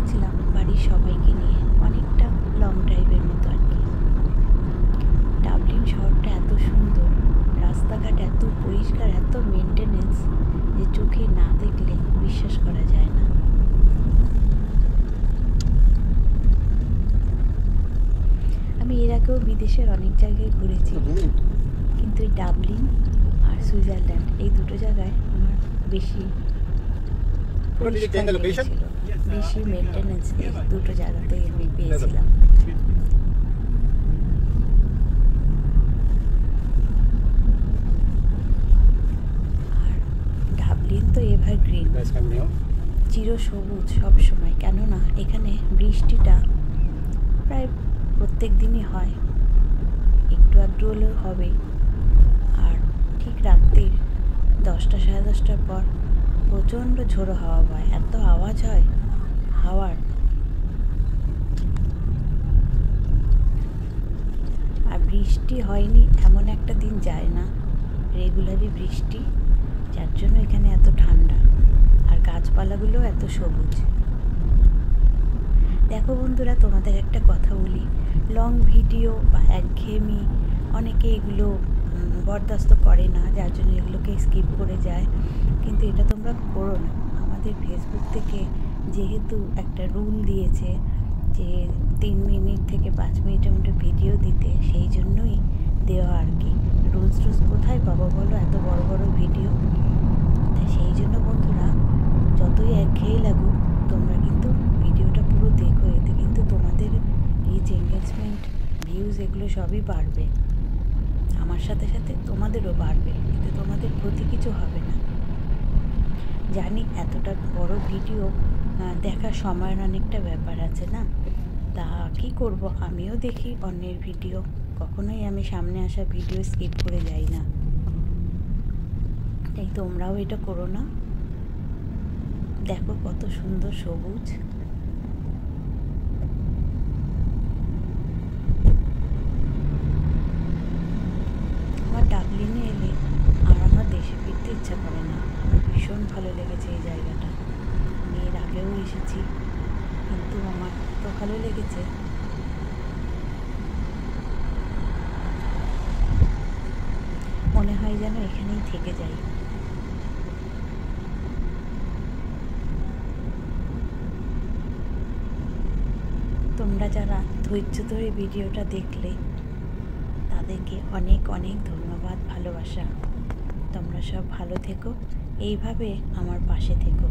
করেছিলাম বাড়ির সবাইকে নিয়ে, অনেকটা লং ড্রাইভের মতো আর কি। ডাবলিন শহরটা এত সুন্দর, রাস্তাঘাট এত পরিষ্কার, এত মেনটেনেন্স যে চোখে না দেখলে বিশ্বাস করা যায় না। আমি এর আগেও বিদেশের অনেক জায়গায় ঘুরেছি, কিন্তু এই ডাবলিন আর সুইজারল্যান্ড এই দুটো জায়গায় আমার বেশি পরিষ্কার লেগেছিল, বেশি মেনটেনেন্স এই দুটো জায়গাতেই আমি পেয়েছিলাম। আর ডাবলিন তো এভারগ্রিন, চিরসবুজ সবসময়, কেননা এখানে বৃষ্টিটা প্রায় প্রত্যেক দিনই হয়, একটু আধটু হলেও হবেই। আর ঠিক রাত্রির 10টা সাড়ে 10টার পর প্রচণ্ড ঝোড়ো হাওয়া হয়, এত আওয়াজ হয় হাওয়ার। আর বৃষ্টি হয়নি এমন একটা দিন যায় না, রেগুলারই বৃষ্টি, যার জন্য এখানে এত ঠান্ডা আর গাছপালাগুলো এত সবুজ। দেখো বন্ধুরা, তোমাদের একটা কথা বলি, লং ভিডিও বা একঘেয়েমি অনেকে এগুলো বরদাস্ত করে না, যার জন্য এগুলোকে স্কিপ করে যায়, কিন্তু এটা তোমরা করো না। আমাদের ফেসবুক থেকে যেহেতু একটা রুল দিয়েছে যে 3 মিনিট থেকে 5 মিনিটের মধ্যে ভিডিও দিতে, সেই জন্যই দেওয়া আর কি। রোজ রোজ কোথায় পাবো বলো এত বড় বড় ভিডিও? তাই সেই জন্য বন্ধুরা, যতই একঘেয়ে লাগুক তোমরা কিন্তু ভিডিওটা পুরো দেখো, এতে কিন্তু তোমাদের রিচ, এঙ্গেজমেন্ট, ভিউজ এগুলো সবই বাড়বে, আমার সাথে সাথে তোমাদেরও বাড়বে, এতে তোমাদের ক্ষতি কিছু হবে না। জানি এতটা বড় ভিডিও দেখার সময়ের অনেকটা ব্যাপার আছে না, তা কি করব, আমিও দেখি অন্যের ভিডিও, কখনোই আমি সামনে আসা ভিডিও স্কিপ করে যাই না। তাই তোমরাও এটা করো না। দেখো কত সুন্দর সবুজ। আমার ডাবলিনে এলে আর আমার দেশে ফিরতে ইচ্ছা করে না, আমার ভীষণ ভালো লেগেছে এই জায়গাটা। আমি এর আগেও এসেছি, কিন্তু আমার তো ভালো লেগেছে। মনে হয় যেন এখানেই থেকে যাই। তোমরা যারা ধৈর্য ধরে ভিডিওটা দেখলে তাদেরকে অনেক অনেক ধন্যবাদ, ভালোবাসা। তোমরা সব ভালো থেকো, এইভাবে আমার পাশে থেকো।